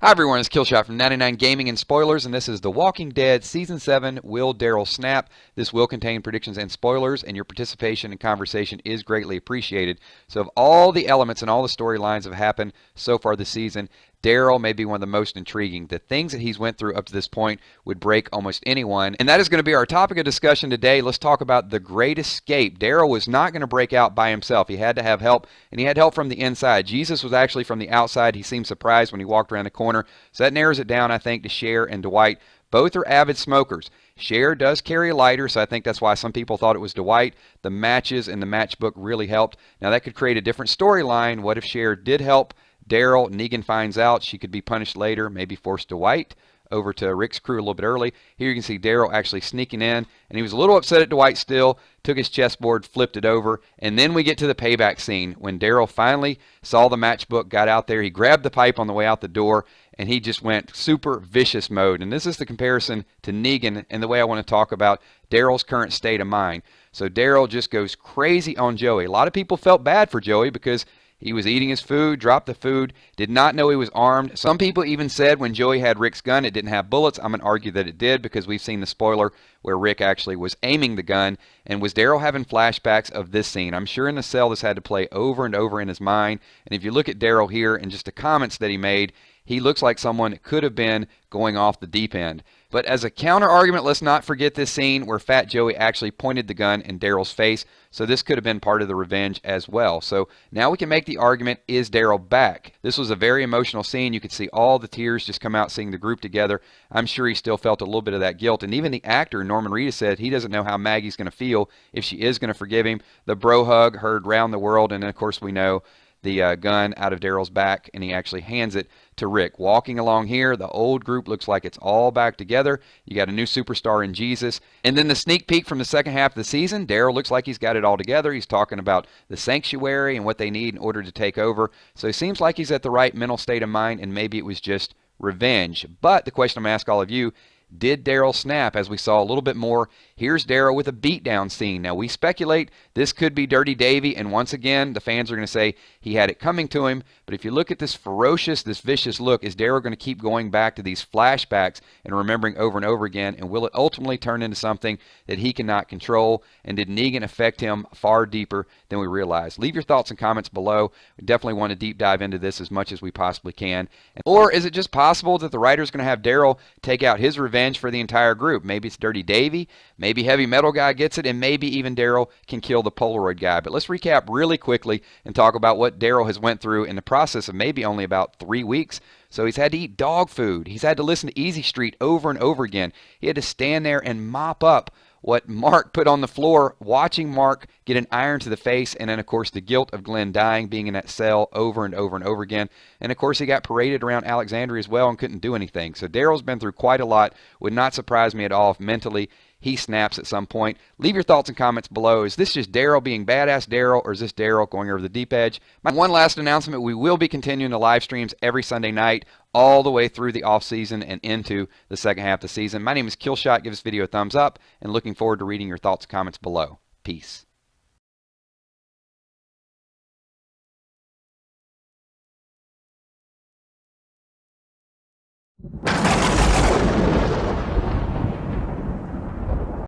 Hi everyone, it's Killshot from 99 Gaming and Spoilers, and this is The Walking Dead Season 7, Will Darryl Snap? This will contain predictions and spoilers, and your participation and conversation is greatly appreciated. So of all the elements and all the storylines that have happened so far this season, Darryl may be one of the most intriguing. The things that he's went through up to this point would break almost anyone, and that is going to be our topic of discussion today. Let's talk about the great escape. Darryl was not going to break out by himself. He had to have help, and he had help from the inside. Jesus was actually from the outside. He seemed surprised when he walked around the corner. So that narrows it down, I think, to Cher and Dwight. Both are avid smokers. Cher does carry a lighter, so I think that's why some people thought it was Dwight. The matches and the matchbook really helped. Now, that could create a different storyline. What if Cher did help Darryl? Negan finds out. She could be punished later, maybe force Dwight over to Rick's crew a little bit early. Here you can see Darryl actually sneaking in, and he was a little upset at Dwight still, took his chessboard, flipped it over, and then we get to the payback scene when Darryl finally saw the matchbook, got out there, he grabbed the pipe on the way out the door, and he just went super vicious mode. And this is the comparison to Negan and the way I want to talk about Darryl's current state of mind. So Darryl just goes crazy on Joey. A lot of people felt bad for Joey because he was eating his food, dropped the food, did not know he was armed. Some people even said when Joey had Rick's gun, it didn't have bullets. I'm going to argue that it did because we've seen the spoiler where Rick actually was aiming the gun. And was Darryl having flashbacks of this scene? I'm sure in the cell this had to play over and over in his mind. And if you look at Darryl here and just the comments that he made, he looks like someone that could have been going off the deep end. But as a counter argument, let's not forget this scene where Fat Joey actually pointed the gun in Darryl's face. So this could have been part of the revenge as well. So now we can make the argument, is Darrell back? This was a very emotional scene. You could see all the tears just come out seeing the group together. I'm sure he still felt a little bit of that guilt. And even the actor, Norman Reedus, said he doesn't know how Maggie's going to feel, if she is going to forgive him. The bro hug heard round the world. And then, of course, we know the gun out of Darryl's back, and he actually hands it to Rick. Walking along here, the old group looks like it's all back together. You got a new superstar in Jesus. And then the sneak peek from the second half of the season, Darryl looks like he's got it all together. He's talking about the sanctuary and what they need in order to take over. So he seems like he's at the right mental state of mind, and maybe it was just revenge. But the question I'm going to ask all of you, did Darryl snap? As we saw a little bit more, here's Darryl with a beatdown scene. Now, we speculate this could be Dirty Davy, and once again, the fans are going to say he had it coming to him. But if you look at this ferocious, this vicious look, is Darryl going to keep going back to these flashbacks and remembering over and over again? And will it ultimately turn into something that he cannot control? And did Negan affect him far deeper than we realize? Leave your thoughts and comments below. We definitely want to deep dive into this as much as we possibly can. Or is it just possible that the writer's going to have Darryl take out his revenge for the entire group? Maybe it's Dirty Davy, maybe Heavy Metal Guy gets it, and maybe even Darryl can kill the Polaroid guy. But let's recap really quickly and talk about what Darryl has went through in the process of maybe only about 3 weeks. So he's had to eat dog food. He's had to listen to Easy Street over and over again. He had to stand there and mop up what Mark put on the floor, watching Mark get an iron to the face, and then, of course, the guilt of Glenn dying, being in that cell over and over and over again. And, of course, he got paraded around Alexandria as well and couldn't do anything. So Darryl's been through quite a lot. Would not surprise me at all if mentally he snaps at some point. Leave your thoughts and comments below. Is this just Darryl being badass Darryl, or is this Darryl going over the deep edge? My one last announcement, we will be continuing the live streams every Sunday night all the way through the off season and into the second half of the season. My name is Killshot. Give this video a thumbs up, and looking forward to reading your thoughts and comments below. Peace.